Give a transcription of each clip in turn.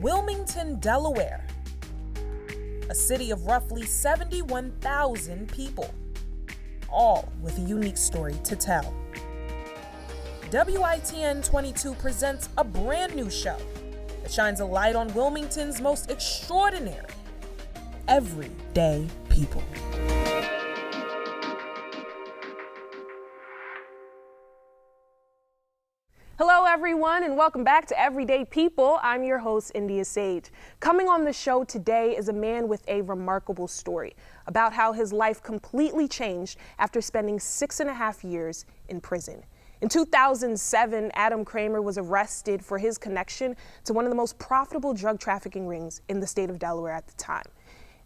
Wilmington, Delaware, a city of roughly 71,000 people, all with a unique story to tell. WITN 22 presents a brand new show that shines a light on Wilmington's most extraordinary, everyday people. Hello everyone and welcome back to Everyday People. I'm your host, India Sage. Coming on the show today is a man with a remarkable story about how his life completely changed after spending 6.5 years in prison. In 2007, Adam Kramer was arrested for his connection to one of the most profitable drug trafficking rings in the state of Delaware at the time.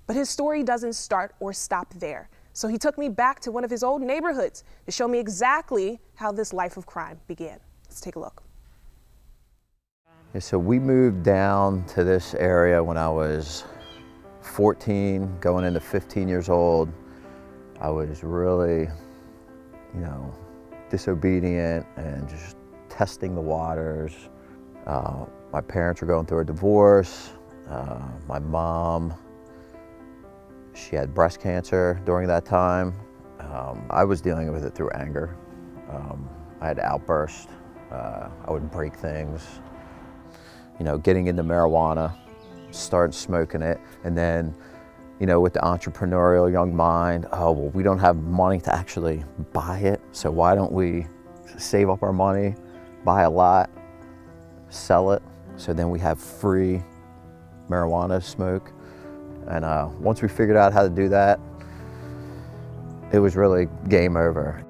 But his story doesn't start or stop there. So he took me back to one of his old neighborhoods to show me exactly how this life of crime began. Let's take a look. So we moved down to this area when I was 14, going into 15 years old. I was really, disobedient and just testing the waters. My parents were going through a divorce. My mom, she had breast cancer during that time. I was dealing with it through anger. I had outbursts. I would break things, getting into marijuana, start smoking it, and then, with the entrepreneurial young mind, we don't have money to actually buy it, so why don't we save up our money, buy a lot, sell it, so then we have free marijuana to smoke. And once we figured out how to do that, it was really game over.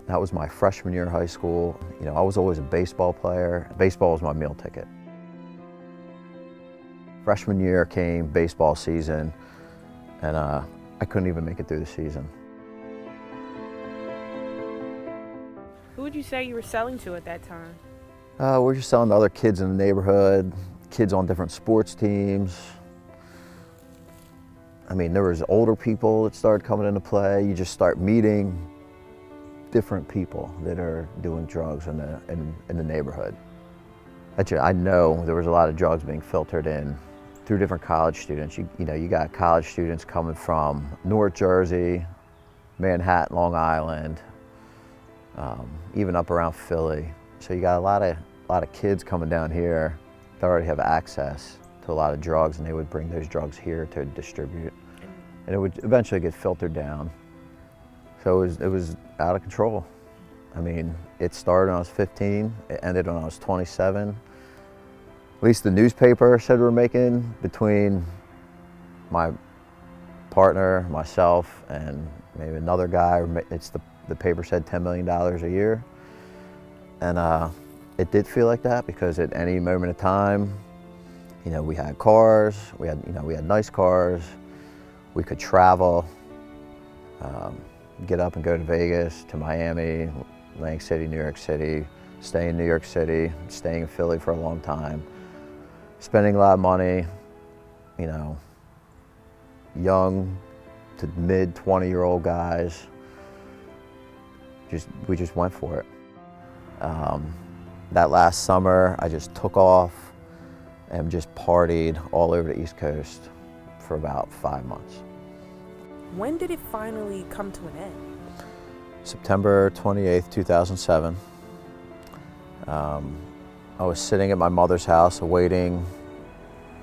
That was my freshman year of high school. I was always a baseball player. Baseball was my meal ticket. Freshman year came, baseball season, and I couldn't even make it through the season. Who would you say you were selling to at that time? We were just selling to other kids in the neighborhood, kids on different sports teams. There was older people that started coming into play. You just start meeting different people that are doing drugs in the neighborhood. Actually, I know there was a lot of drugs being filtered in through different college students. You got college students coming from North Jersey, Manhattan, Long Island, even up around Philly. So you got a lot of kids coming down here that already have access to a lot of drugs, and they would bring those drugs here to distribute, and it would eventually get filtered down. So it was out of control. It started when I was 15, it ended when I was 27. At least the newspaper said we were making, between my partner, myself, and maybe another guy, the paper said $10 million a year. And it did feel like that, because at any moment of time, we had cars, we had nice cars, we could travel. Get up and go to Vegas, to Miami, Atlantic City, New York City, stay in New York City, staying in Philly for a long time, spending a lot of money, young to mid 20-year-old guys. We just went for it. That last summer, I just took off and just partied all over the East Coast for about 5 months. When did it finally come to an end? September 28th, 2007. I was sitting at my mother's house awaiting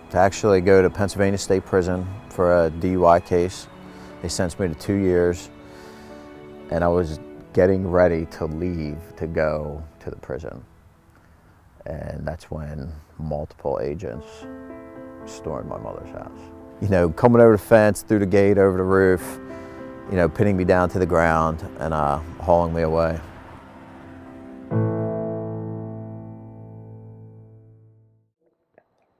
to actually go to Pennsylvania State Prison for a DUI case. They sentenced me to 2 years, and I was getting ready to leave to go to the prison. And that's when multiple agents stormed my mother's house. Coming over the fence, through the gate, over the roof, pinning me down to the ground and hauling me away.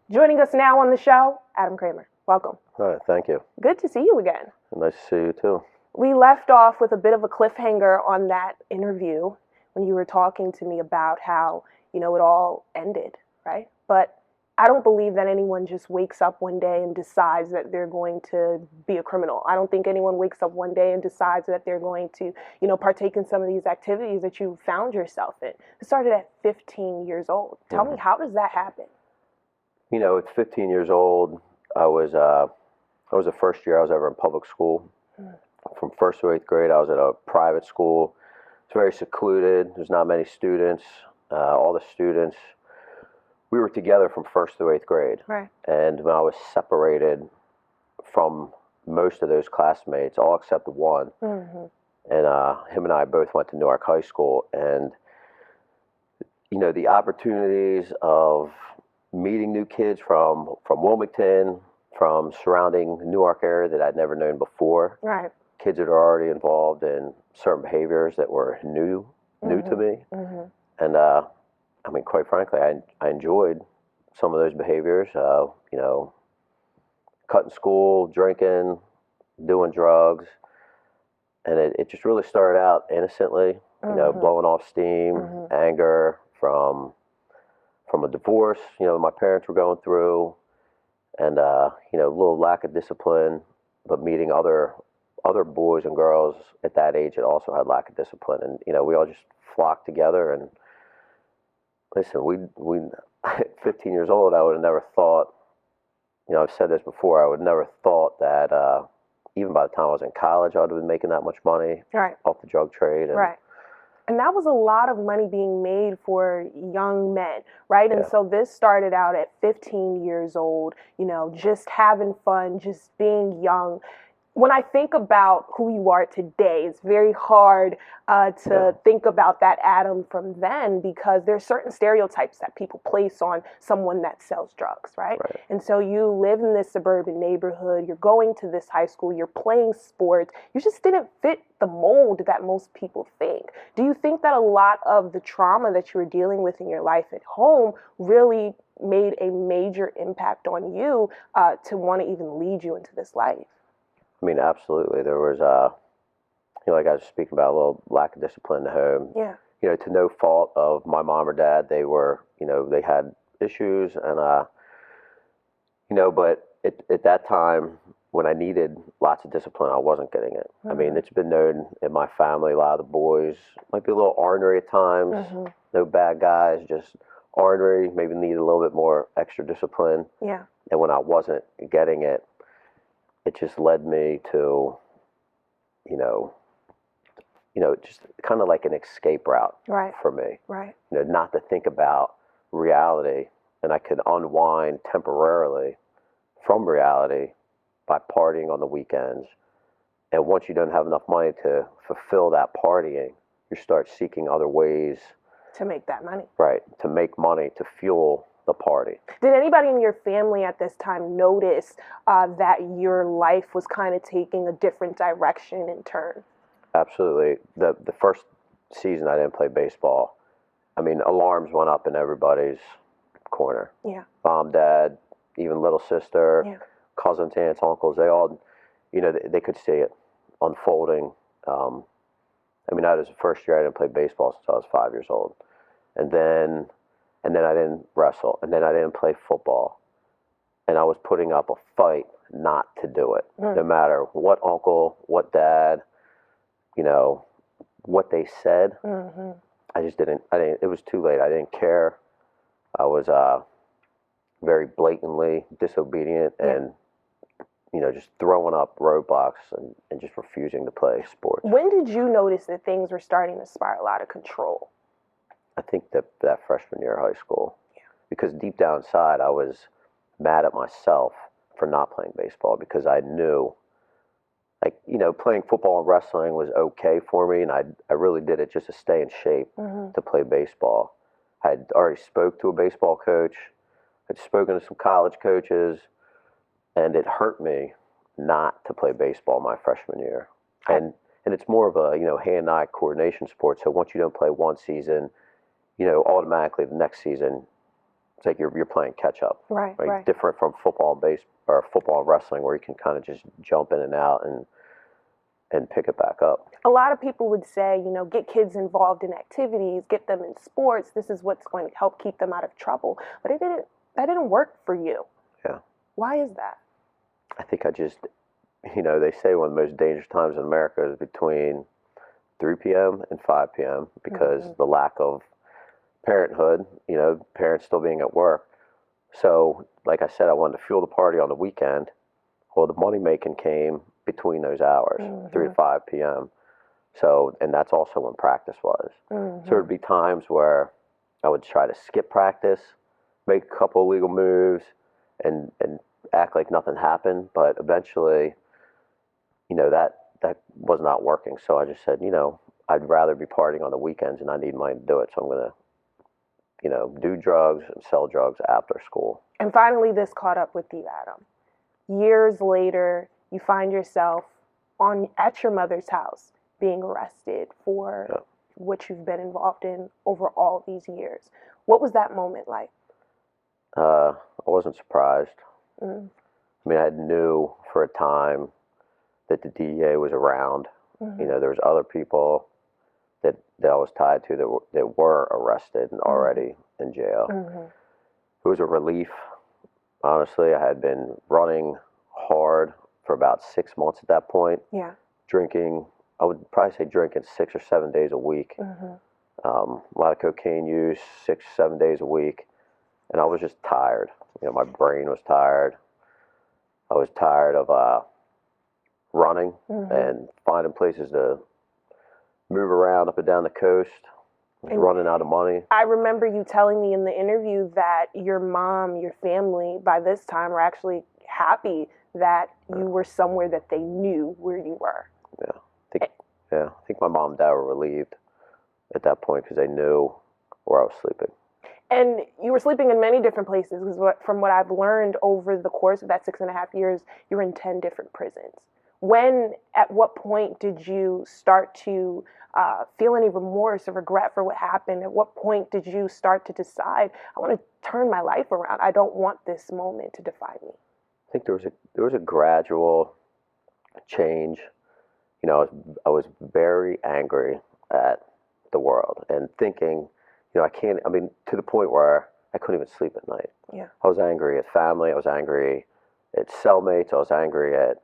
Joining us now on the show, Adam Kramer. Welcome. All right, thank you. Good to see you again. Nice to see you too. We left off with a bit of a cliffhanger on that interview when you were talking to me about how, it all ended, right? But I don't believe that anyone just wakes up one day and decides that they're going to be a criminal. I don't think anyone wakes up one day and decides that they're going to, partake in some of these activities that you found yourself in. It started at 15 years old. Tell me, how does that happen? At 15 years old, I was the first year I was ever in public school. From 1st to 8th grade, I was at a private school. It's very secluded. There's not many students. All the students, we were together from 1st to 8th grade. Right. And when I was separated from most of those classmates, all except one, and him and I both went to Newark High School, and the opportunities of meeting new kids from Wilmington, from surrounding Newark area that I'd never known before. Right. Kids that are already involved in certain behaviors that were new to me. And quite frankly, I enjoyed some of those behaviors. Cutting school, drinking, doing drugs, and it just really started out innocently. Blowing off steam, anger from a divorce. My parents were going through, and a little lack of discipline, but meeting other boys and girls at that age that also had lack of discipline, and we all just flocked together. And listen, we at 15 years old, I would have never thought. I've said this before. I would never thought that even by the time I was in college, I would have been making that much money off the drug trade. And, And that was a lot of money being made for young men, right? And so this started out at 15 years old, just having fun, just being young. When I think about who you are today, it's very hard to think about that Adam from then, because there's certain stereotypes that people place on someone that sells drugs, right? And so you live in this suburban neighborhood, you're going to this high school, you're playing sports, you just didn't fit the mold that most people think. Do you think that a lot of the trauma that you were dealing with in your life at home really made a major impact on you to want to even lead you into this life? Absolutely. There was, like I was speaking about, a little lack of discipline in the home. Yeah. To no fault of my mom or dad. They were, they had issues, and, but at that time, when I needed lots of discipline, I wasn't getting it. It's been known in my family, a lot of the boys might be a little ornery at times. No bad guys, just ornery, maybe needed a little bit more extra discipline. Yeah. And when I wasn't getting it, it just led me to, just kind of like an escape route for me. Right. Not to think about reality, and I could unwind temporarily from reality by partying on the weekends. And once you don't have enough money to fulfill that partying, you start seeking other ways to make that money. Right, to make money, to fuel the party. Did anybody in your family at this time notice that your life was kind of taking a different direction and turn? Absolutely. The first season I didn't play baseball, alarms went up in everybody's corner. Yeah. Mom, dad, even little sister, cousins, aunts, uncles, they all, they could see it unfolding. That was the first year I didn't play baseball since I was 5 years old. And then I didn't wrestle, and then I didn't play football. And I was putting up a fight not to do it, no matter what uncle, what dad, what they said. I just didn't, it was too late. I didn't care. I was very blatantly disobedient and, just throwing up roadblocks and just refusing to play sports. When did you notice that things were starting to spiral out of control? I think that freshman year of high school, because deep down inside I was mad at myself for not playing baseball, because I knew, playing football and wrestling was okay for me, and I really did it just to stay in shape to play baseball. I had already spoke to a baseball coach, I'd spoken to some college coaches, and it hurt me not to play baseball my freshman year. And it's more of a hand-eye coordination sport, so once you don't play one season, automatically the next season, it's like you're playing catch up. Right. Different from football and wrestling, where you can kind of just jump in and out and pick it back up. A lot of people would say, get kids involved in activities, get them in sports. This is what's going to help keep them out of trouble. But That didn't work for you. Yeah. Why is that? I think I just, they say one of the most dangerous times in America is between 3 p.m. and 5 p.m. because the lack of parenthood, parents still being at work. So, like I said, I wanted to fuel the party on the weekend. Well, the money making came between those hours, 3 to 5 p.m. So, and that's also when practice was. So there'd be times where I would try to skip practice, make a couple illegal moves, and act like nothing happened. But eventually, that was not working. So I just said, I'd rather be partying on the weekends and I need money to do it. So I'm going to, do drugs and sell drugs after school. And finally, this caught up with you, Adam. Years later, you find yourself at your mother's house being arrested for what you've been involved in over all these years. What was that moment like? I wasn't surprised. I mean, I knew for a time that the DEA was around. There was other people that I was tied to that were arrested and already in jail. It was a relief. Honestly, I had been running hard for about 6 months at that point. Yeah. Drinking, I would probably say drinking 6 or 7 days a week. A lot of cocaine use, 6 or 7 days a week. And I was just tired. My brain was tired. I was tired of running and finding places to move around up and down the coast. I was running out of money. I remember you telling me in the interview that your mom, your family, by this time were actually happy that you were somewhere that they knew where you were. I think my mom and dad were relieved at that point because they knew where I was sleeping. And you were sleeping in many different places because from what I've learned over the course of that 6.5 years, you were in 10 different prisons. At what point did you start to feel any remorse or regret for what happened? At what point did you start to decide, I want to turn my life around? I don't want this moment to define me. I think there was a gradual change. I was very angry at the world and thinking, to the point where I couldn't even sleep at night. Yeah. I was angry at family. I was angry at cellmates. I was angry at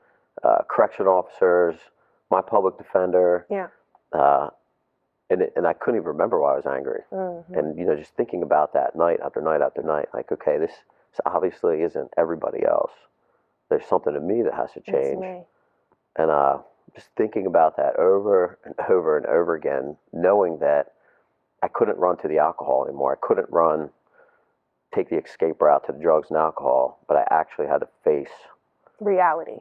correction officers, my public defender. Yeah. And I couldn't even remember why I was angry. And, just thinking about that night after night after night, like, okay, this obviously isn't everybody else. There's something in me that has to change. And just thinking about that over and over and over again, knowing that I couldn't run to the alcohol anymore. I couldn't take the escape route to the drugs and alcohol, but I actually had to face the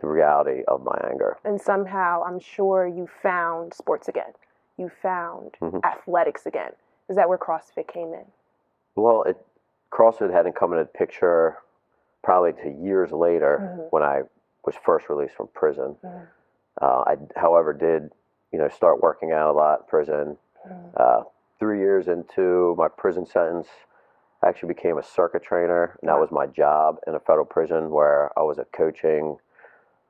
reality of my anger. And somehow, I'm sure you found sports again. You found athletics again. Is that where CrossFit came in? Well, CrossFit hadn't come into the picture probably to years later when I was first released from prison. I, however, did start working out a lot in prison. 3 years into my prison sentence, I actually became a circuit trainer, and that was my job in a federal prison where I was coaching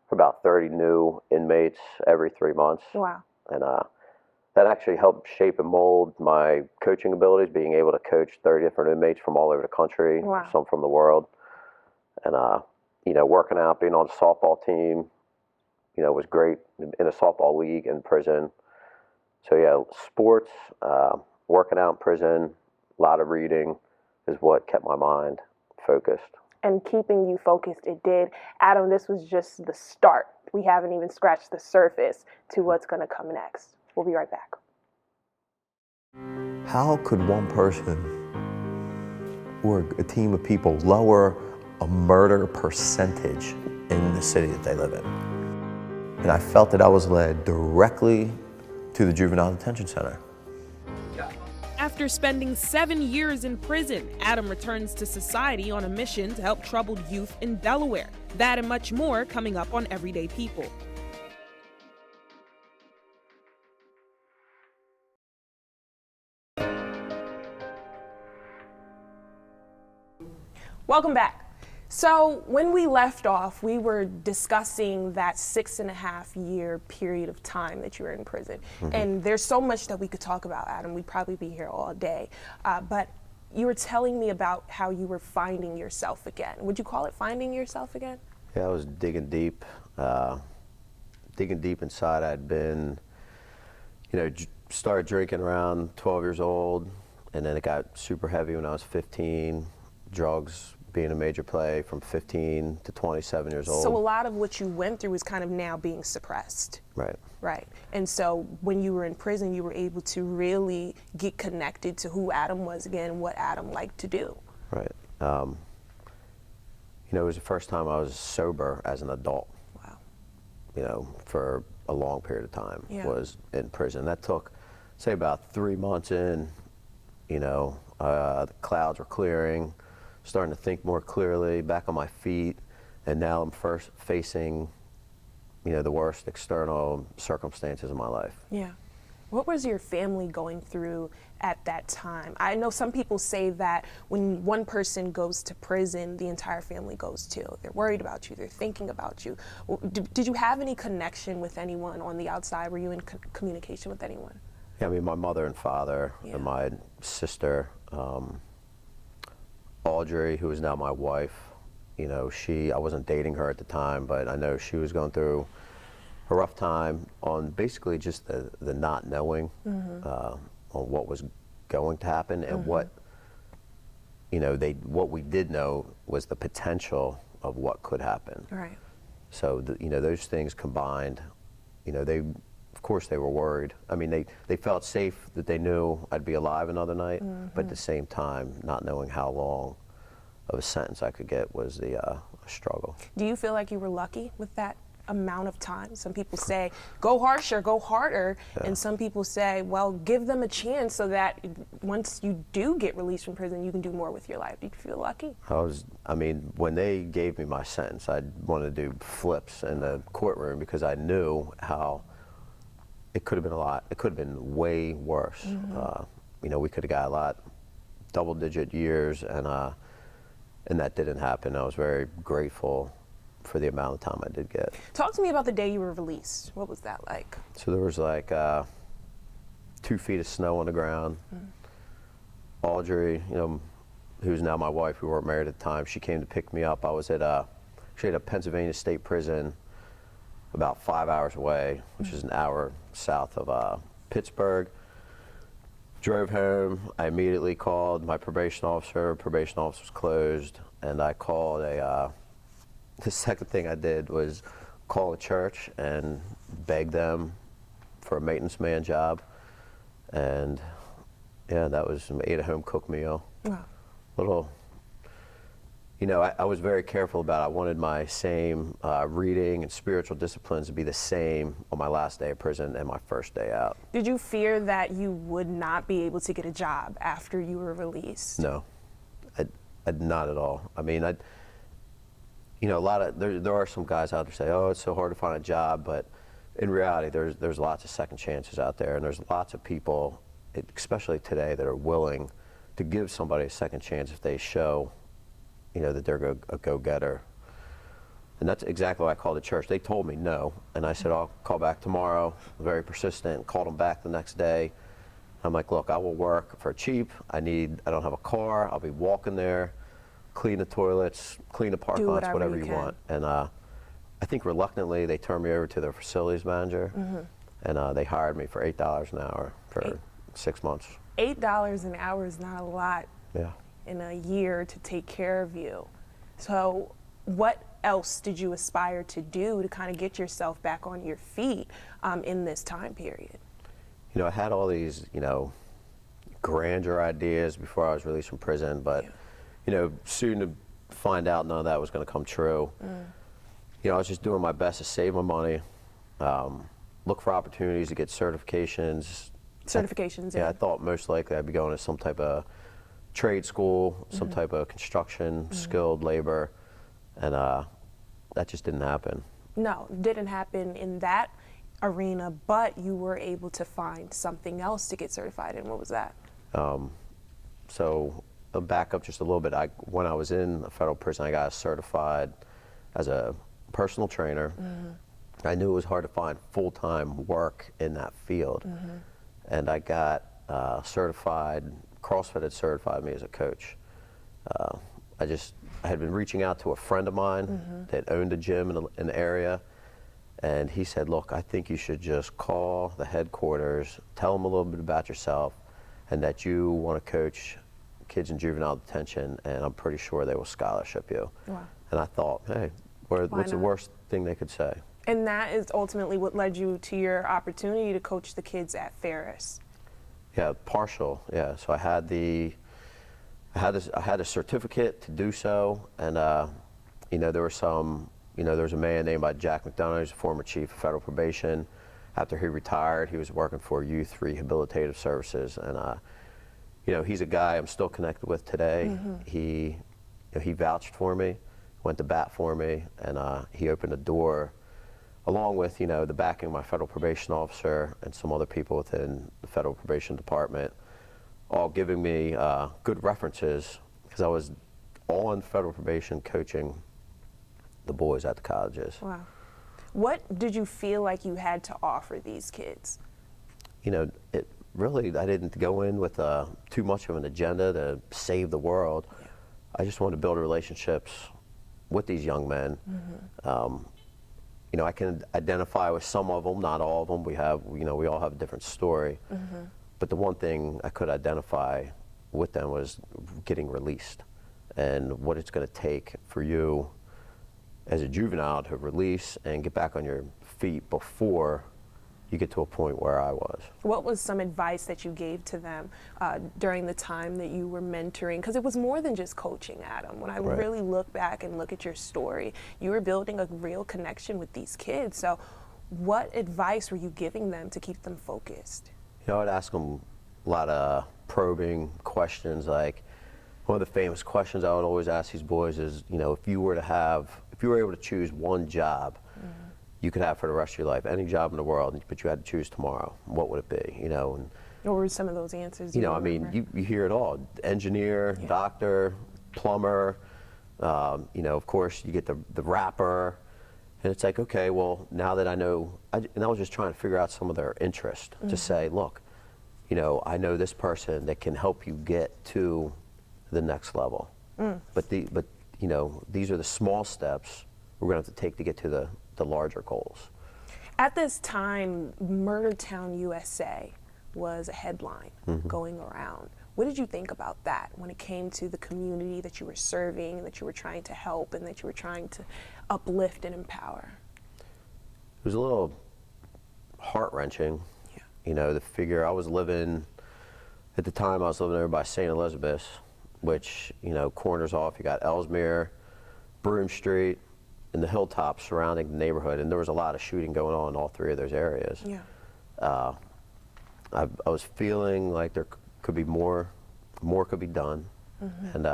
for about 30 new inmates every 3 months. Wow. And that actually helped shape and mold my coaching abilities, being able to coach 30 different inmates from all over the country, some from the world. And, working out, being on the softball team, was great in a softball league in prison. So, yeah, sports, working out in prison, a lot of reading is what kept my mind focused. And keeping you focused, it did. Adam, this was just the start. We haven't even scratched the surface to what's going to come next. We'll be right back. How could one person or a team of people lower a murder percentage in the city that they live in? And I felt that I was led directly to the juvenile detention center. After spending 7 years in prison, Adam returns to society on a mission to help troubled youth in Delaware. That and much more coming up on Everyday People. Welcome back. So when we left off, we were discussing that 6.5 year period of time that you were in prison. And there's so much that we could talk about, Adam. We'd probably be here all day. But you were telling me about how you were finding yourself again. Would you call it finding yourself again? Yeah, I was digging deep inside. I'd been, started drinking around 12 years old, and then it got super heavy when I was 15. Drugs being a major play from 15 to 27 years old. So a lot of what you went through is kind of now being suppressed. Right. Right. And so when you were in prison, you were able to really get connected to who Adam was again and what Adam liked to do. Right. It was the first time I was sober as an adult. Wow. For a long period of time. Yeah. Was in prison. That took, say, about 3 months in. The clouds were clearing, starting to think more clearly, back on my feet, and now I'm first facing, the worst external circumstances of my life. Yeah. What was your family going through at that time? I know some people say that when one person goes to prison, the entire family goes too. They're worried about you, they're thinking about you. Did you have any connection with anyone on the outside? Were you in communication with anyone? Yeah, I mean, my mother and father, Yeah. and my sister, Audrey, who is now my wife, I wasn't dating her at the time, but I know she was going through a rough time on basically just the not knowing on what was going to happen, and what we did know was the potential of what could happen. Right. So those things combined, of course they were worried. I mean, they felt safe that they knew I'd be alive another night, but at the same time, not knowing how long of a sentence I could get was a struggle. Do you feel like you were lucky with that amount of time? Some people say, go harsher, go harder. Yeah. And some people say, well, give them a chance so that once you do get released from prison, you can do more with your life. Do you feel lucky? When they gave me my sentence, I wanted to do flips in the courtroom because I knew how it could have been a lot. It could have been way worse. We could have got a lot, double-digit years, and that didn't happen. I was very grateful for the amount of time I did get. Talk to me about the day you were released. What was that like? So there was like 2 feet of snow on the ground. Audrey, who's now my wife, we weren't married at the time, she came to pick me up. I was at a Pennsylvania State Prison about 5 hours away, which is an hour south of Pittsburgh. Drove home. I immediately called my probation officer. Probation office was closed, and I called the second thing I did was call a church and beg them for a maintenance man job. And yeah, that was ate a home cooked meal. Wow. I was very careful about it. I wanted my same reading and spiritual disciplines to be the same on my last day of prison and my first day out. Did you fear that you would not be able to get a job after you were released? No, not at all. I mean, there are some guys out there say, oh, it's so hard to find a job, but in reality, there's lots of second chances out there, and there's lots of people, especially today, that are willing to give somebody a second chance if they show that they're a go-getter. And that's exactly why I called the church. They told me no, and I said, I'll call back tomorrow. Very persistent, called them back the next day. I'm like, look, I will work for cheap. I don't have a car. I'll be walking there, clean the toilets, clean the parking lots, whatever you want. And I think reluctantly, they turned me over to their facilities manager, and they hired me for $8 an hour for 6 months. $8 an hour is not a lot. Yeah. In a year to take care of you. So what else did you aspire to do to kind of get yourself back on your feet in this time period? I had all these, grandeur ideas before I was released from prison, but, soon to find out none of that was going to come true. I was just doing my best to save my money, look for opportunities to get certifications. Yeah, I thought most likely I'd be going to some type of trade school, some type of construction, skilled labor, and that just didn't happen. No, didn't happen in that arena, but you were able to find something else to get certified in. What was that? So I'll back up just a little bit. When I was in a federal prison, I got certified as a personal trainer. I knew it was hard to find full-time work in that field, and I got certified CrossFit had certified me as a coach. I had been reaching out to a friend of mine that owned a gym in the area, and he said, look, I think you should just call the headquarters, tell them a little bit about yourself, and that you want to coach kids in juvenile detention, and I'm pretty sure they will scholarship you. Wow. And I thought, hey, what's the worst thing they could say? And that is ultimately what led you to your opportunity to coach the kids at Ferris. Yeah, partial. Yeah, so I had a certificate to do so, and you know, there was a man named Jack McDonough, who's a former chief of federal probation. After he retired, he was working for Youth Rehabilitative Services, and you know, he's a guy I'm still connected with today. He vouched for me, went to bat for me, and he opened a door, along with, you know, the backing of my federal probation officer and some other people within the federal probation department, all giving me good references, because I was on federal probation coaching the boys at the colleges. Wow. What did you feel like you had to offer these kids? You know, I didn't go in with too much of an agenda to save the world. Yeah. I just wanted to build relationships with these young men. You know, I can identify with some of them, not all of them. We all have a different story. But the one thing I could identify with them was getting released, and what it's going to take for you as a juvenile to release and get back on your feet before you get to a point where I was. What was some advice that you gave to them during the time that you were mentoring? Because it was more than just coaching, Adam. When I really look back and look at your story, you were building a real connection with these kids. So what advice were you giving them to keep them focused? You know, I'd ask them a lot of probing questions. Like, one of the famous questions I would always ask these boys is, you know, if you were able to choose one job you could have for the rest of your life, any job in the world, but you had to choose tomorrow, what would it be? You know, and what were some of those answers? You know, I mean, you hear it all: engineer, doctor, plumber. You know, of course, you get the rapper, and it's like, okay, well, now that I know, and I was just trying to figure out some of their interest to say, look, you know, I know this person that can help you get to the next level. But you know, these are the small steps we're going to have to take to get to the larger goals. At this time, Murder Town, USA was a headline going around. What did you think about that when it came to the community that you were serving, and that you were trying to help, and that you were trying to uplift and empower? It was a little heart-wrenching. Yeah. You know, the figure, at the time I was living over by St. Elizabeth, which, you know, corners off. You got Ellesmere, Broome Street, and the hilltops surrounding the neighborhood, and there was a lot of shooting going on in all three of those areas. Yeah. I was feeling like there could be more could be done, and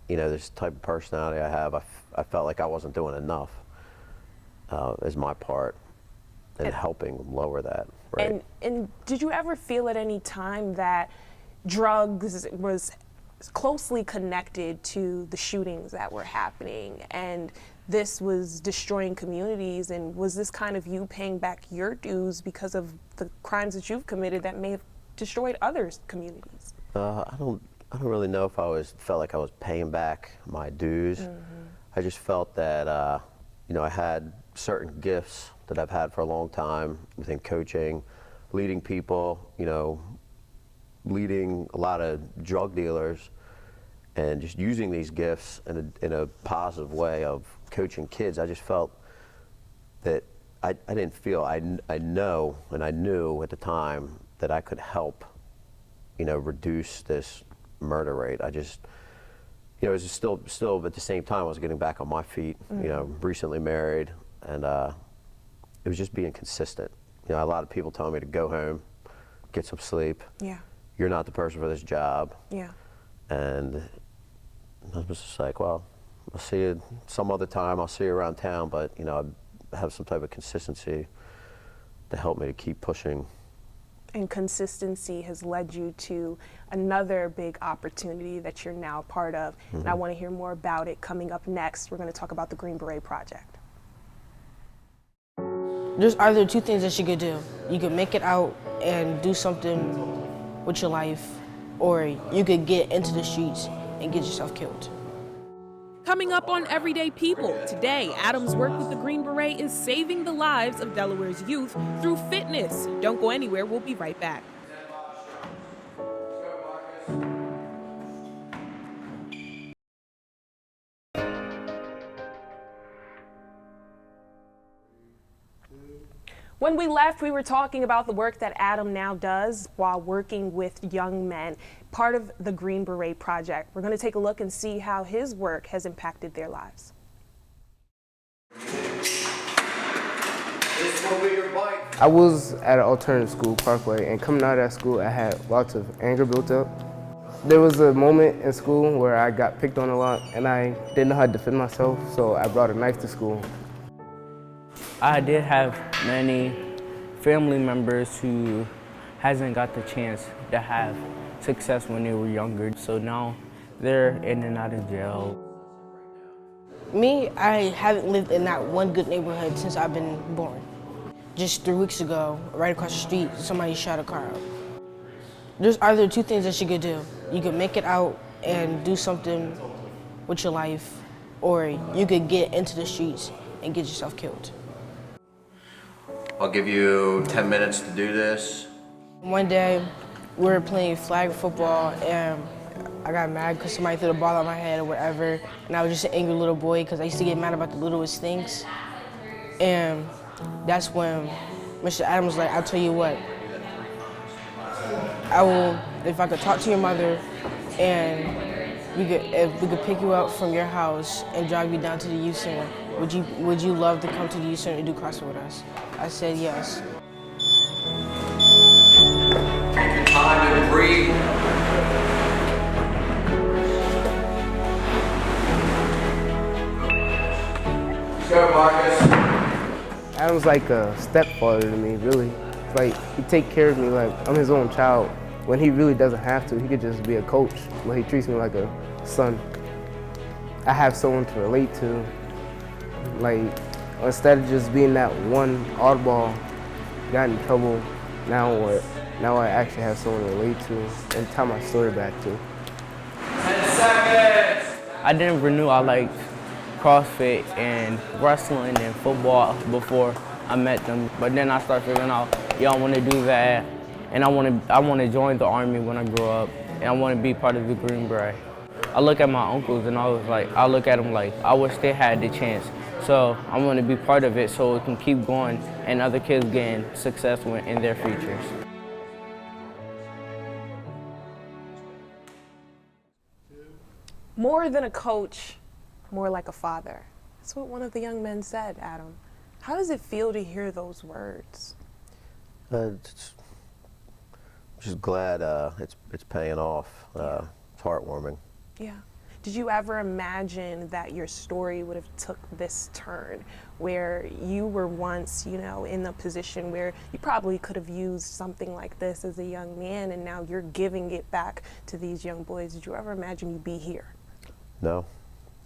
you know, this type of personality I have, I felt like I wasn't doing enough as my part in helping lower that rate. And did you ever feel at any time that drugs was closely connected to the shootings that were happening, and this was destroying communities, and was this kind of you paying back your dues because of the crimes that you've committed that may have destroyed others' communities? I don't really know if felt like I was paying back my dues. I just felt that you know, I had certain gifts that I've had for a long time within coaching, leading people, you know, leading a lot of drug dealers, and just using these gifts in a positive way of coaching kids. I just felt that I didn't feel, I know, and I knew at the time that I could help, you know, reduce this murder rate. I just, you know, it was still at the same time I was getting back on my feet, you know, recently married, and it was just being consistent. You know, a lot of people telling me to go home, get some sleep. Yeah. You're not the person for this job. Yeah. And I was just like, well, I'll see you some other time. I'll see you around town, but, you know, I have some type of consistency to help me to keep pushing. And consistency has led you to another big opportunity that you're now part of. And I want to hear more about it coming up next. We're going to talk about the Green Beret Project. There's either two things that you could do. You could make it out and do something with your life, or you could get into the streets and get yourself killed. Coming up on Everyday People, today, Adam's work with the Green Beret is saving the lives of Delaware's youth through fitness. Don't go anywhere, we'll be right back. When we left, we were talking about the work that Adam now does while working with young men, part of the Green Beret Project. We're going to take a look and see how his work has impacted their lives. I was at an alternative school, Parkway, and coming out of that school, I had lots of anger built up. There was a moment in school where I got picked on a lot, and I didn't know how to defend myself, so I brought a knife to school. I did have many family members who hasn't got the chance to have success when they were younger, so now they're in and out of jail. Me, I haven't lived in that one good neighborhood since I've been born. Just 3 weeks ago, right across the street, somebody shot a car up. There's either two things that you could do. You could make it out and do something with your life, or you could get into the streets and get yourself killed. I'll give you 10 minutes to do this. One day, we were playing flag football, and I got mad because somebody threw the ball on my head or whatever, and I was just an angry little boy because I used to get mad about the littlest things. And that's when Mr. Adams was like, I'll tell you what, if I could talk to your mother and if we could pick you up from your house and drive you down to the youth center, would you love to come to the youth center and do CrossFit with us? I said yes. Take your time and breathe. Let's go, Marcus. Adam's like a stepfather to me, really. It's like he take care of me like I'm his own child. When he really doesn't have to, he could just be a coach, but he treats me like a son. I have someone to relate to. Like, instead of just being that one oddball, got in trouble, now I actually have someone to relate to and tell my story back to. 10 seconds! I didn't renew, I liked CrossFit and wrestling and football before I met them, but then I started figuring out, yeah, I want to do that, and I want to join the Army when I grow up, and I want to be part of the Green Beret. I look at my uncles and I look at them like, I wish they had the chance. So I want to be part of it so it can keep going and other kids gain success in their futures. More than a coach, more like a father. That's what one of the young men said, Adam. How does it feel to hear those words? Just glad it's paying off. It's heartwarming. Yeah. Did you ever imagine that your story would have took this turn, where you were once, in the position where you probably could have used something like this as a young man, and now you're giving it back to these young boys? Did you ever imagine you'd be here? No.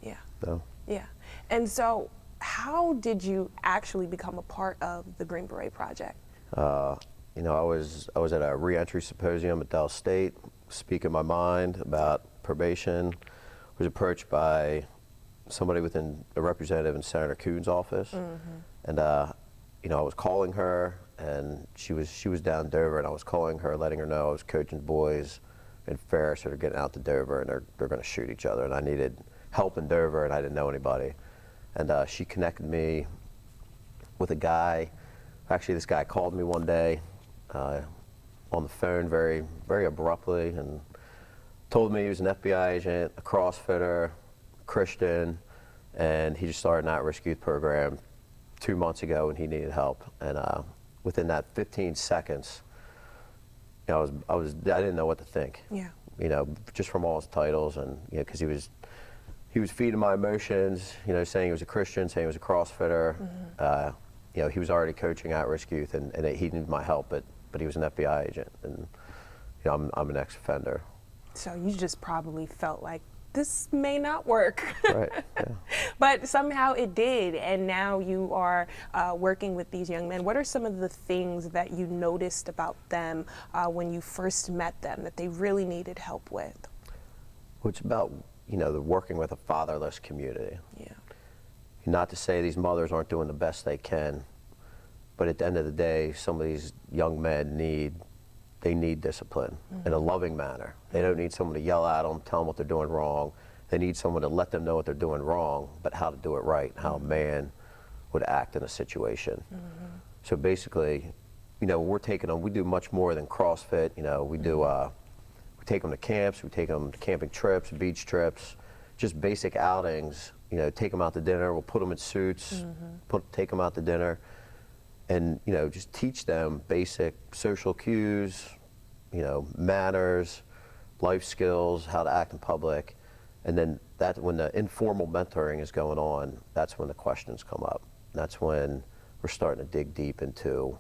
Yeah. No. Yeah. And so how did you actually become a part of the Green Beret Project? I was at a reentry symposium at Del State, speaking my mind about probation. Was approached by somebody within a representative in Senator Coon's office, and I was calling her, and she was down Dover, and I was calling her, letting her know I was coaching boys in Ferris that are getting out to Dover, and they're going to shoot each other, and I needed help in Dover, and I didn't know anybody, and she connected me with a guy. Actually, this guy called me one day on the phone very, very abruptly, and told me he was an FBI agent, a CrossFitter, Christian, and he just started an at-risk youth program 2 months ago, and he needed help. And within that 15 seconds, I didn't know what to think. Yeah. Just from all his titles, and because he was feeding my emotions. Saying he was a Christian, saying he was a CrossFitter. He was already coaching at-risk youth, and he needed my help, but he was an FBI agent, and I'm an ex-offender. So you just probably felt like this may not work. Right. Yeah. But somehow it did, and now you are working with these young men. What are some of the things that you noticed about them when you first met them that they really needed help with? Well, it's about, the working with a fatherless community. Yeah. Not to say these mothers aren't doing the best they can, but at the end of the day, some of these young men need discipline in a loving manner. They don't need someone to yell at them, tell them what they're doing wrong. They need someone to let them know what they're doing wrong, but how to do it right, how a man would act in a situation. So basically, we're taking them, we do much more than CrossFit. We do, we take them to camps, we take them to camping trips, beach trips, just basic outings. Take them out to dinner, we'll put them in suits, take them out to dinner, and just teach them basic social cues, manners, life skills, how to act in public. And then when the informal mentoring is going on, that's when the questions come up. That's when we're starting to dig deep into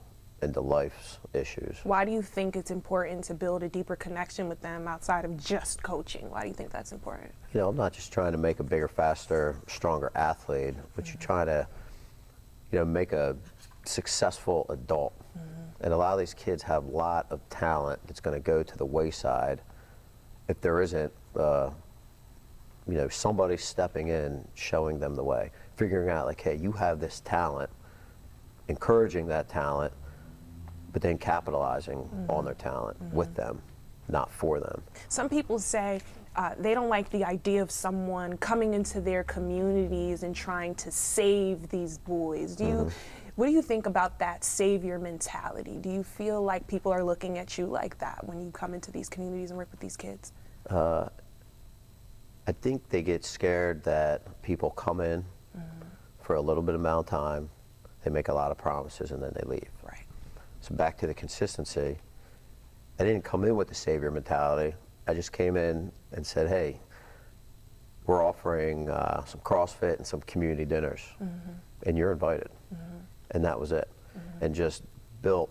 life's issues. Why do you think it's important to build a deeper connection with them outside of just coaching? Why do you think that's important? I'm not just trying to make a bigger, faster, stronger athlete, but you're trying to, make a successful adult. And a lot of these kids have a lot of talent that's going to go to the wayside if there isn't, somebody stepping in, showing them the way, figuring out like, hey, you have this talent, encouraging that talent, but then capitalizing on their talent with them, not for them. Some people say they don't like the idea of someone coming into their communities and trying to save these boys. What do you think about that savior mentality? Do you feel like people are looking at you like that when you come into these communities and work with these kids? I think they get scared that people come in for a little bit amount of time, they make a lot of promises, and then they leave. Right. So back to the consistency, I didn't come in with the savior mentality. I just came in and said, hey, we're offering some CrossFit and some community dinners, and you're invited. And that was it. And just built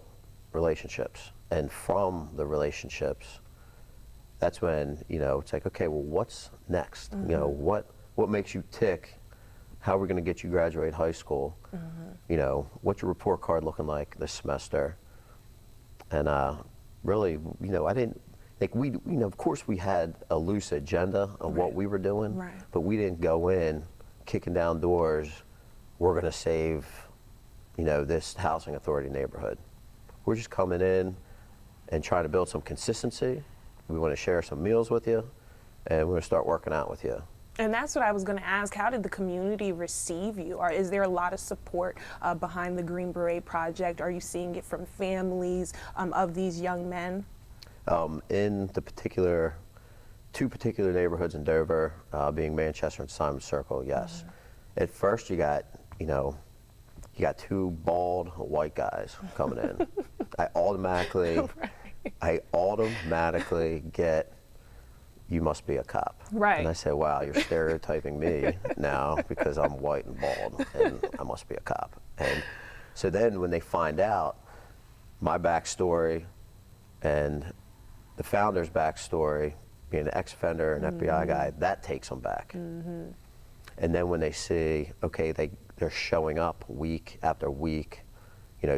relationships. And from the relationships, that's when, it's like, okay, well, what's next? What makes you tick? How are we going to get you graduate high school? What's your report card looking like this semester? And really, I didn't, of course we had a loose agenda on what we were doing, but we didn't go in kicking down doors, we're going to save, this housing authority neighborhood. We're just coming in and trying to build some consistency. We want to share some meals with you, and we're going to start working out with you. And that's what I was going to ask. How did the community receive you? Or is there a lot of support behind the Green Beret Project? Are you seeing it from families of these young men? In the two particular neighborhoods in Dover, being Manchester and Simon Circle, yes. At first you got two bald white guys coming in. I automatically get, you must be a cop. Right. And I say, wow, you're stereotyping me now because I'm white and bald and I must be a cop. And so then when they find out my backstory and the founder's backstory, being an ex-offender, an FBI guy, that takes them back. And then when they see, okay, they're showing up week after week,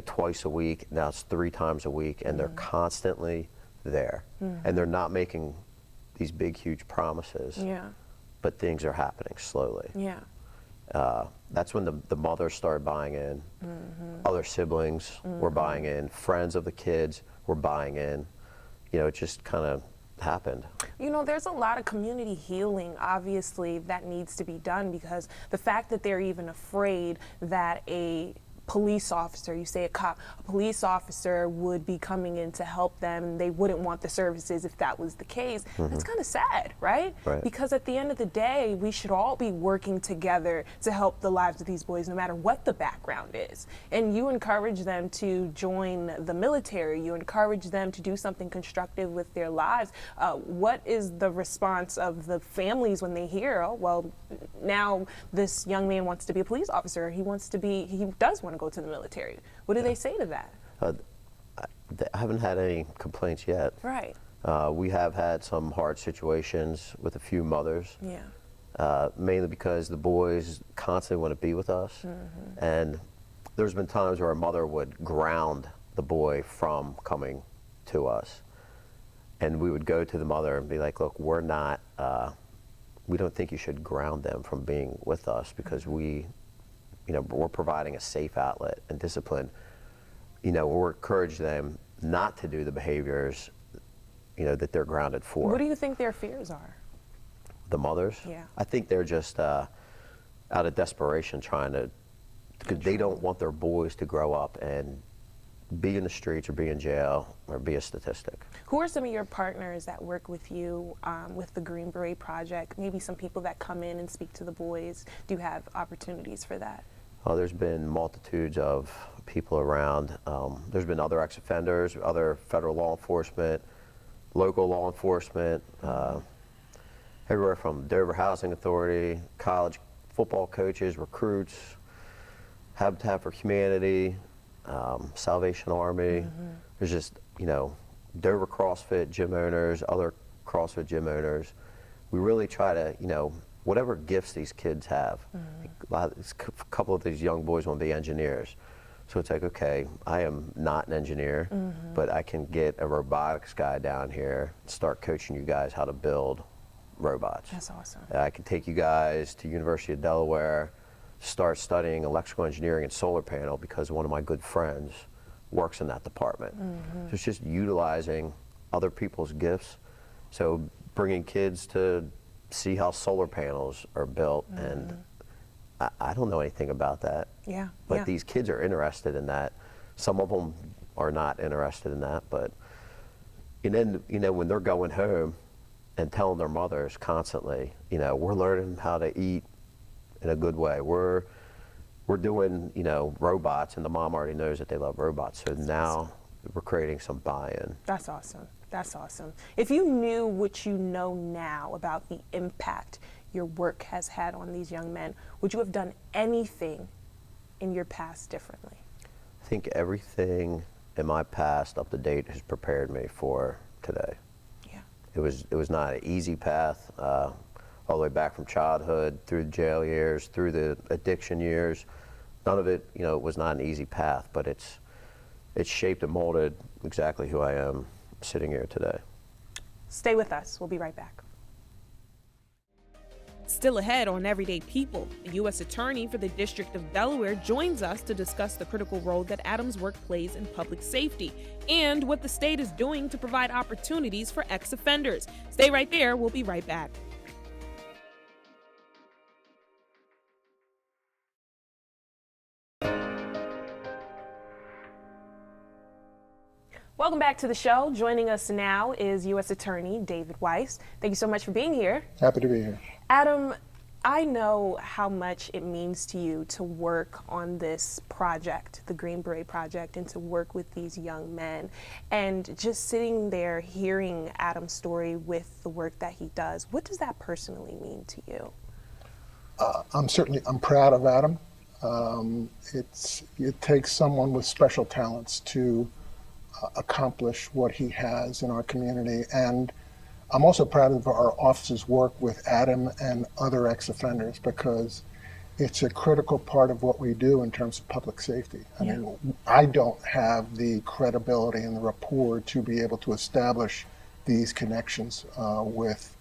twice a week, now it's 3 times a week, and they're constantly there. And they're not making these big, huge promises, but things are happening slowly. That's when the mothers started buying in. Other siblings were buying in. Friends of the kids were buying in. It just kind of happened. There's a lot of community healing, obviously, that needs to be done, because the fact that they're even afraid that a police officer, you say a cop, a police officer would be coming in to help them, they wouldn't want the services if that was the case. That's kind of sad, right? Because at the end of the day, we should all be working together to help the lives of these boys, no matter what the background is. And you encourage them to join the military, you encourage them to do something constructive with their lives. What is the response of the families when they hear, oh, well, now this young man wants to be a police officer, he does want to go to the military? What do they say to that? I haven't had any complaints yet. Right. We have had some hard situations with a few mothers. Yeah. Mainly because the boys constantly want to be with us. And there's been times where a mother would ground the boy from coming to us. And we would go to the mother and be like, look, we're not, we don't think you should ground them from being with us, because we're providing a safe outlet and discipline. We're encouraging them not to do the behaviors, that they're grounded for. What do you think their fears are? The mothers? Yeah. I think they're just out of desperation because they don't want their boys to grow up and be in the streets or be in jail or be a statistic. Who are some of your partners that work with you with the Green Beret Project? Maybe some people that come in and speak to the boys. Do you have opportunities for that? There's been multitudes of people around. There's been other ex-offenders, other federal law enforcement, local law enforcement, everywhere from Dover Housing Authority, college football coaches, recruits, Habitat for Humanity, Salvation Army. There's just, Dover CrossFit gym owners, other CrossFit gym owners. We really try to, whatever gifts these kids have. A couple of these young boys want to be engineers. So it's like, okay, I am not an engineer, but I can get a robotics guy down here and start coaching you guys how to build robots. That's awesome. I can take you guys to University of Delaware, start studying electrical engineering and solar panel, because one of my good friends works in that department. So it's just utilizing other people's gifts. So bringing kids to see how solar panels are built, and I don't know anything about that. Yeah. But these kids are interested in that. Some of them are not interested in that, and then, when they're going home and telling their mothers constantly, we're learning how to eat in a good way. We're doing, robots, and the mom already knows that they love robots. So now we're creating some buy-in. That's awesome. That's awesome. If you knew what you know now about the impact your work has had on these young men, would you have done anything in your past differently? I think everything in my past up to date has prepared me for today. Yeah. It was not an easy path, all the way back from childhood, through the jail years, through the addiction years. None of it, it was not an easy path, but it's shaped and molded exactly who I am sitting here today. Stay with us. We'll be right back. Still ahead on Everyday People, the U.S. Attorney for the District of Delaware joins us to discuss the critical role that Adam's work plays in public safety and what the state is doing to provide opportunities for ex-offenders. Stay right there. We'll be right back. Welcome back to the show. Joining us now is U.S. Attorney David Weiss. Thank you so much for being here. Happy to be here. Adam, I know how much it means to you to work on this project, the Green Beret Project, and to work with these young men. And just sitting there hearing Adam's story with the work that he does, what does that personally mean to you? I'm proud of Adam. It takes someone with special talents to accomplish what he has in our community, and I'm also proud of our office's work with Adam and other ex-offenders, because it's a critical part of what we do in terms of public safety. I mean, I don't have the credibility and the rapport to be able to establish these connections with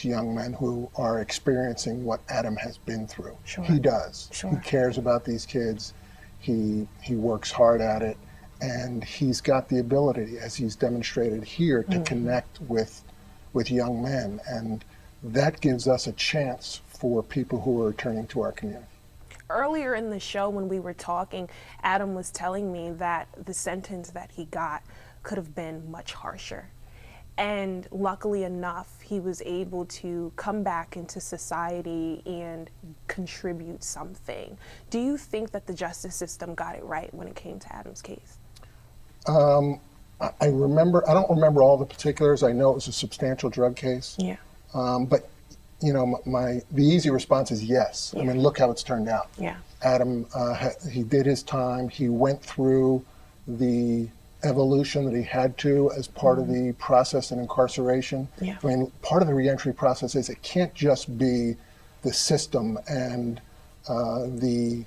young men who are experiencing what Adam has been through. Sure. He does. Sure. He cares about these kids. He works hard at it. And he's got the ability, as he's demonstrated here, to connect with young men. And that gives us a chance for people who are returning to our community. Earlier in the show when we were talking, Adam was telling me that the sentence that he got could have been much harsher. And luckily enough, he was able to come back into society and contribute something. Do you think that the justice system got it right when it came to Adam's case? I don't remember all the particulars. I know it was a substantial drug case. Yeah. But the easy response is yes. Yeah. I mean, look how it's turned out. Yeah. Adam, he did his time. He went through the evolution that he had to as part of the process in incarceration. Yeah. I mean, part of the reentry process is it can't just be the system and the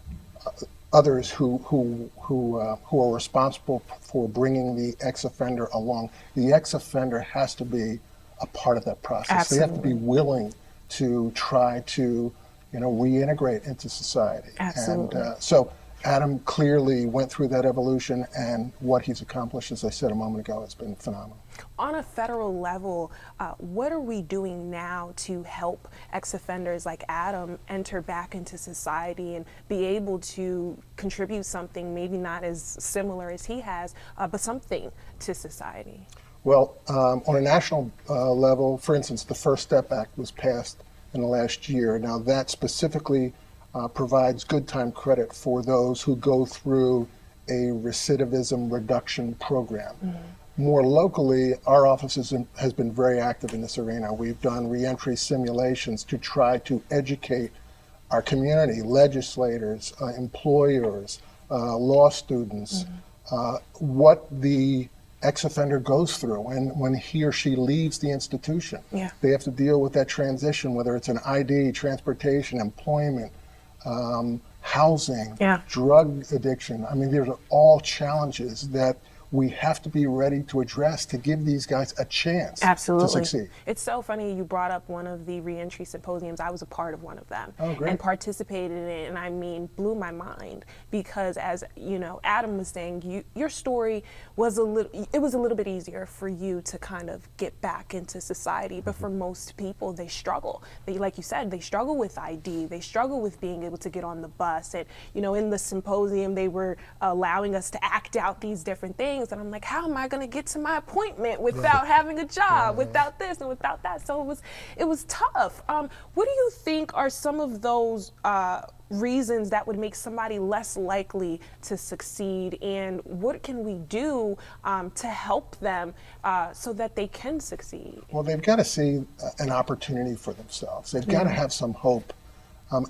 others who are responsible for bringing the ex-offender along. The ex-offender has to be a part of that process. Absolutely. They have to be willing to try to, reintegrate into society. Absolutely. And so Adam clearly went through that evolution, and what he's accomplished, as I said a moment ago, has been phenomenal. On a federal level, what are we doing now to help ex-offenders like Adam enter back into society and be able to contribute something, maybe not as similar as he has, but something to society? Well, on a national level, for instance, the First Step Act was passed in the last year. Now that specifically provides good time credit for those who go through a recidivism reduction program. More locally, our office has been very active in this arena. We've done reentry simulations to try to educate our community, legislators, employers, law students, what the ex-offender goes through when he or she leaves the institution. Yeah. They have to deal with that transition, whether it's an ID, transportation, employment, housing, Yeah. drug addiction. I mean, these are all challenges that we have to be ready to address to give these guys a chance Absolutely. to succeed. It's so funny you brought up one of the reentry symposiums. I was a part of one of them. Oh, great. And participated in it, and I mean, blew my mind because, as you know, Adam was saying, your story was a little bit easier for you to kind of get back into society, but for most people, they struggle. They, like you said, they struggle with ID, they struggle with being able to get on the bus, and in the symposium, they were allowing us to act out these different things. And I'm like, how am I going to get to my appointment without having a job, without this and without that? So it was tough. What do you think are some of those reasons that would make somebody less likely to succeed, and what can we do to help them so that they can succeed? Well, they've got to see an opportunity for themselves. They've got to have some hope.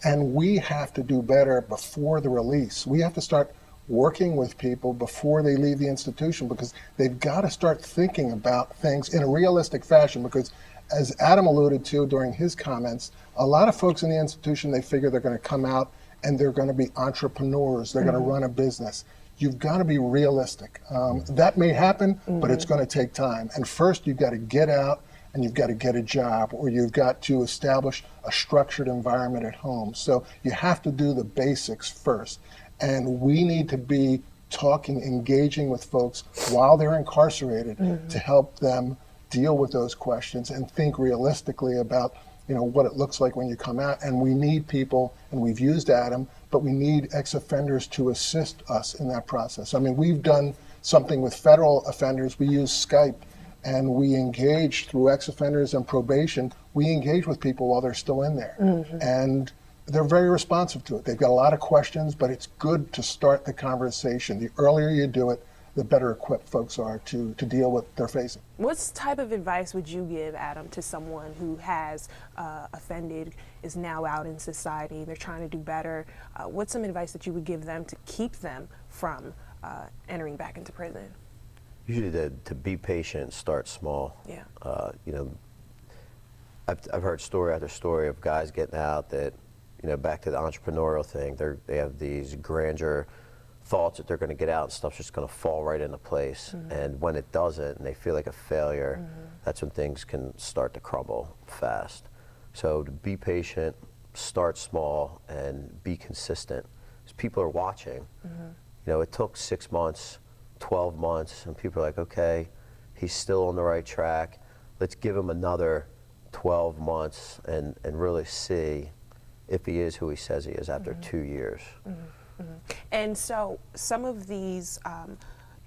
And we have to do better before the release. We have to start working with people before they leave the institution, because they've got to start thinking about things in a realistic fashion, because as Adam alluded to during his comments, a lot of folks in the institution, they figure they're going to come out and they're going to be entrepreneurs, they're going to run a business. You've got to be realistic. That may happen, but it's going to take time. And first you've got to get out and you've got to get a job, or you've got to establish a structured environment at home. So you have to do the basics first. And we need to be talking, engaging with folks while they're incarcerated to help them deal with those questions and think realistically about what it looks like when you come out. And we need people, and we've used Adam, but we need ex-offenders to assist us in that process. I mean, we've done something with federal offenders. We use Skype, and we engage through ex-offenders and probation. We engage with people while they're still in there. And they're very responsive to it. They've got a lot of questions, but it's good to start the conversation. The earlier you do it, the better equipped folks are to deal with what they're facing. What type of advice would you give, Adam, to someone who has offended, is now out in society, they're trying to do better? What's some advice that you would give them to keep them from entering back into prison? Usually to be patient, start small. Yeah. I've heard story after story of guys getting out that, back to the entrepreneurial thing, they have these grandeur thoughts that they're going to get out and stuff's just going to fall right into place. And when it doesn't and they feel like a failure, that's when things can start to crumble fast. So to be patient, start small, and be consistent. Because people are watching. It took 6 months, 12 months, and people are like, okay, he's still on the right track. Let's give him another 12 months and really see if he is who he says he is after 2 years. And so some of these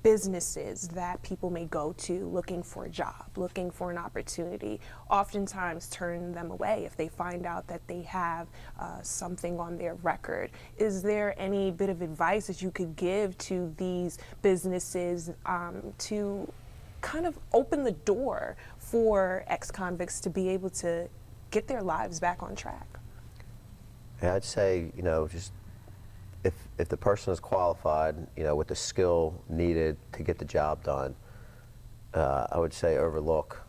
businesses that people may go to looking for a job, looking for an opportunity, oftentimes turn them away if they find out that they have something on their record. Is there any bit of advice that you could give to these businesses to kind of open the door for ex-convicts to be able to get their lives back on track? Yeah, I'd say, just if the person is qualified, you know, with the skill needed to get the job done, I would say overlook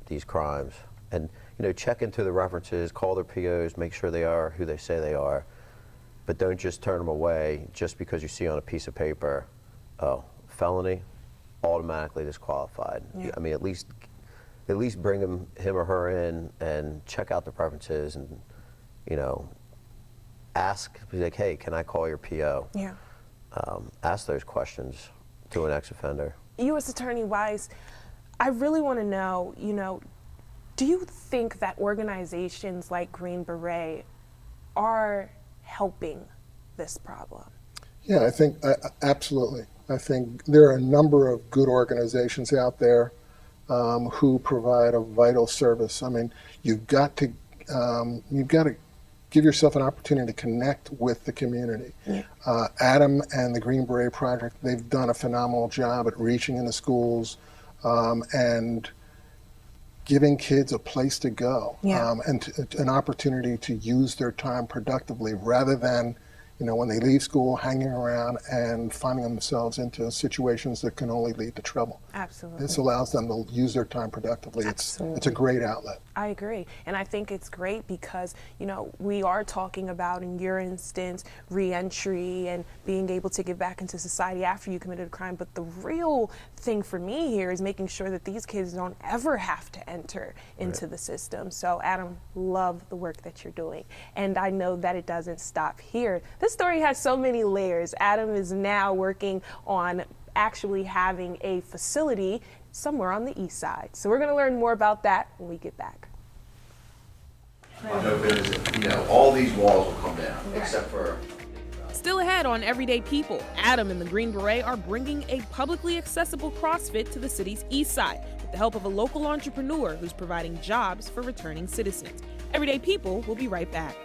these crimes. And, you know, check into the references, call their POs, make sure they are who they say they are, but don't just turn them away just because you see on a piece of paper, oh, felony, automatically disqualified. Yeah. I mean, at least bring him or her in and check out the preferences and, you know, ask, be like, hey, can I call your PO? Yeah. Ask those questions to an ex-offender. U.S. Attorney Weiss, I really want to know, you know, do you think that organizations like Green Beret are helping this problem? Yeah, I think absolutely. I think there are a number of good organizations out there who provide a vital service. I mean, you've got to give yourself an opportunity to connect with the community. Yeah. Adam and the Green Beret Project, they've done a phenomenal job at reaching into schools and giving kids a place to go, Yeah. and an opportunity to use their time productively rather than, you know, when they leave school, hanging around and finding themselves into situations that can only lead to trouble. Absolutely. This allows them to use their time productively. It's a great outlet. I agree. And I think it's great because, you know, we are talking about, in your instance, reentry and being able to get back into society after you committed a crime. But the real thing for me here is making sure that these kids don't ever have to enter into the system. So, Adam, love the work that you're doing. And I know that it doesn't stop here. This story has so many layers. Adam is now working on actually having a facility somewhere on the east side. So we're going to learn more about that when we get back. My hope is that, you know, all these walls will come down, except for... Still ahead on Everyday People, Adam and the Green Beret are bringing a publicly accessible CrossFit to the city's east side with the help of a local entrepreneur who's providing jobs for returning citizens. Everyday People will be right back.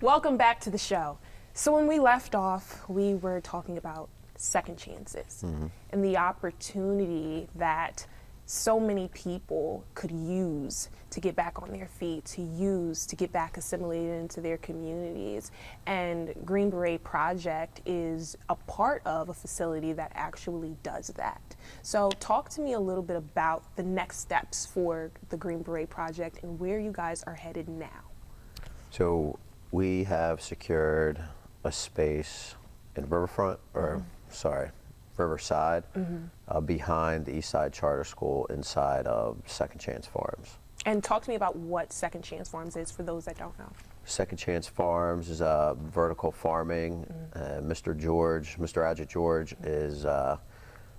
Welcome back to the show. So when we left off, we were talking about second chances and the opportunity that so many people could use to get back on their feet, to use to get back assimilated into their communities. And Green Beret Project is a part of a facility that actually does that. So talk to me a little bit about the next steps for the Green Beret Project and where you guys are headed now. So we have secured a space in Riverside, behind the East Side Charter School inside of Second Chance Farms. And talk to me about what Second Chance Farms is for those that don't know. Second Chance Farms is vertical farming. Mr. Adjut George is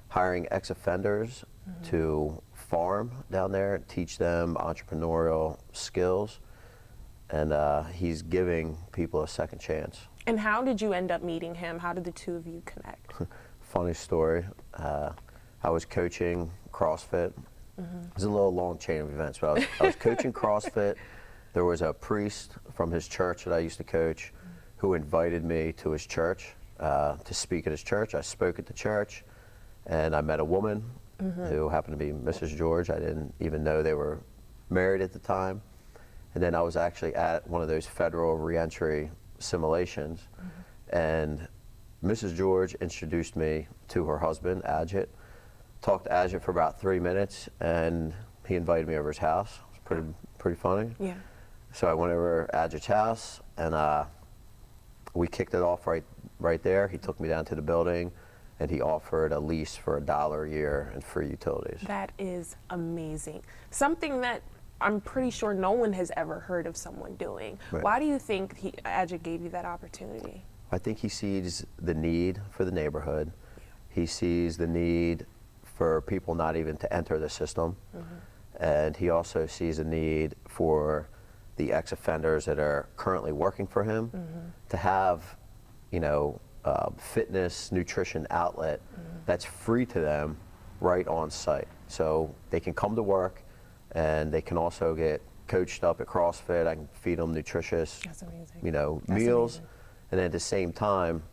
hiring ex-offenders to farm down there, teach them entrepreneurial skills, and he's giving people a second chance. And how did you end up meeting him? How did the two of you connect? Funny story. I was coaching CrossFit. It was a little long chain of events, but I was coaching CrossFit. There was a priest from his church that I used to coach who invited me to his church to speak at his church. I spoke at the church, and I met a woman who happened to be Mrs. George. I didn't even know they were married at the time. And then I was actually at one of those federal reentry simulations, and Mrs. George introduced me to her husband, Adjut. Talked to Adjut for about 3 minutes, and he invited me over his house. It was pretty funny. Yeah. So I went over to Adjut's house, and we kicked it off right there. He took me down to the building, and he offered a lease for $1 a year and free utilities. That is amazing. Something that I'm pretty sure no one has ever heard of someone doing. Right. Why do you think Adjut gave you that opportunity? I think he sees the need for the neighborhood. He sees the need for people not even to enter the system. And he also sees a need for the ex-offenders that are currently working for him to have, you know, fitness, nutrition outlet that's free to them right on site. So they can come to work, and they can also get coached up at CrossFit. I can feed them nutritious, That's amazing. you know, That's meals. amazing. And then at the same time,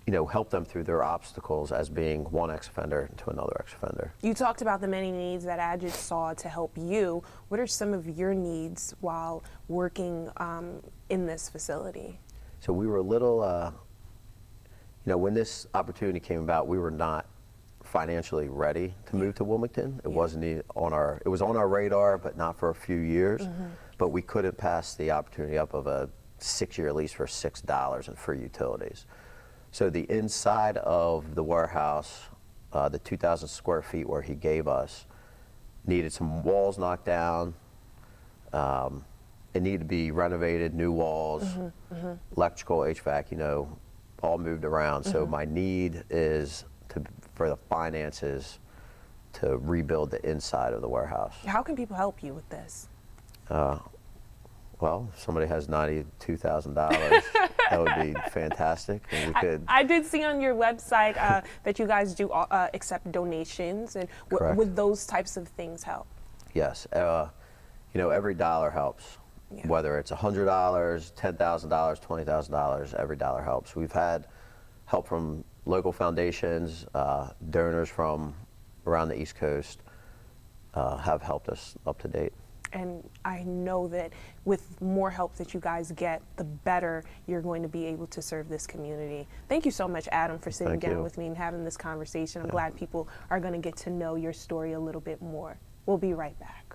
help them through their obstacles as being one ex-offender to another ex-offender. You talked about the many needs that Ajit saw to help you. What are some of your needs while working in this facility? So we were a little, when this opportunity came about, we were not financially ready to move to Wilmington. It wasn't it was on our radar, but not for a few years. But we couldn't pass the opportunity up of a 6-year lease for $6 and free utilities. So the inside of the warehouse, the 2,000 square feet where he gave us, needed some walls knocked down. It needed to be renovated, new walls, electrical, HVAC, all moved around. So my need is for the finances to rebuild the inside of the warehouse. How can people help you with this? Well, if somebody has $92,000, that would be fantastic. And we could. I did see on your website that you guys do accept donations, and would those types of things help? Yes, every dollar helps. Yeah. Whether it's $100, $10,000, $20,000, every dollar helps. We've had help from local foundations, donors from around the East Coast have helped us up to date. And I know that with more help that you guys get, the better you're going to be able to serve this community. Thank you so much, Adam, for sitting down with me and having this conversation. I'm glad people are going to get to know your story a little bit more. We'll be right back.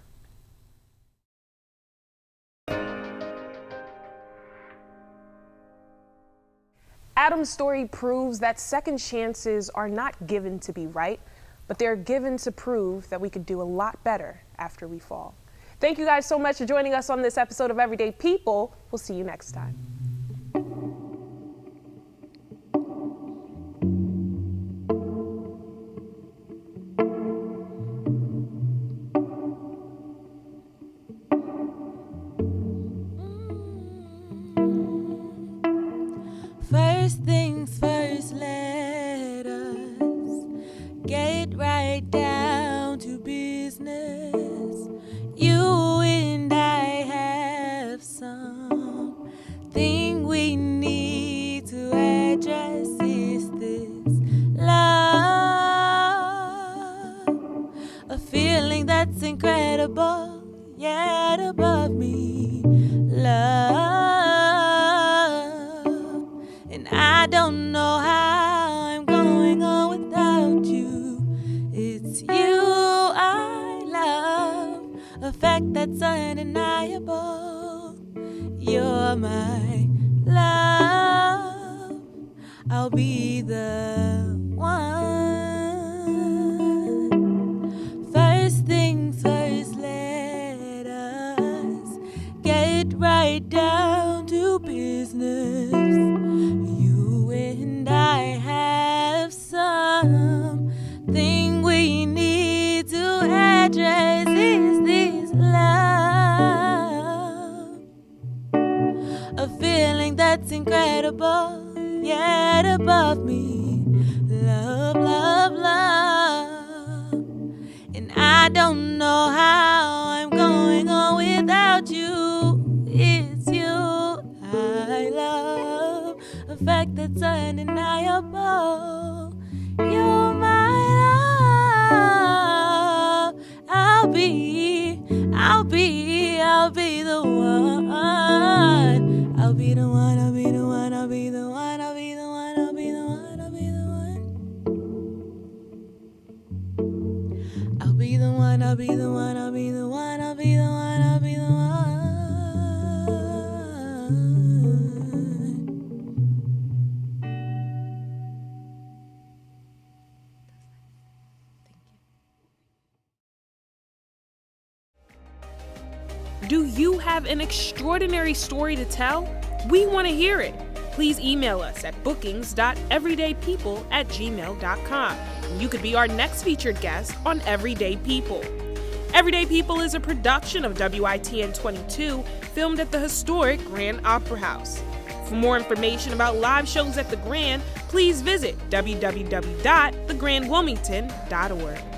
Adam's story proves that second chances are not given to be right, but they're given to prove that we could do a lot better after we fall. Thank you guys so much for joining us on this episode of Everyday People. We'll see you next time. First things first, let us get right down to business. You and I have something we need to address. Is this love? A feeling that's incredible, yet above me. Love. And I don't know how I'm going on without you. It's you I love. A fact that's undeniable. You're my love. I'll be the one. First things first, let us get right down to business. You and I have something we need to address. Is this love? A feeling that's incredible, yet above me. Love, love, love. And I don't know how I'm going on without you. It's you I love. A fact that's undeniable. You're my love. I'll be the one. I'll be the one, I'll be the one, I'll be the one, I'll be the one, I'll be the one, I'll be the one. I'll be the one, I'll be the one, I'll be the one, I'll be the one, I'll be the one. Do you have an extraordinary story to tell? We want to hear it. Please email us at bookings.everydaypeople@gmail.com. You could be our next featured guest on Everyday People. Everyday People is a production of WITN 22, filmed at the historic Grand Opera House. For more information about live shows at the Grand, please visit www.thegrandwilmington.org.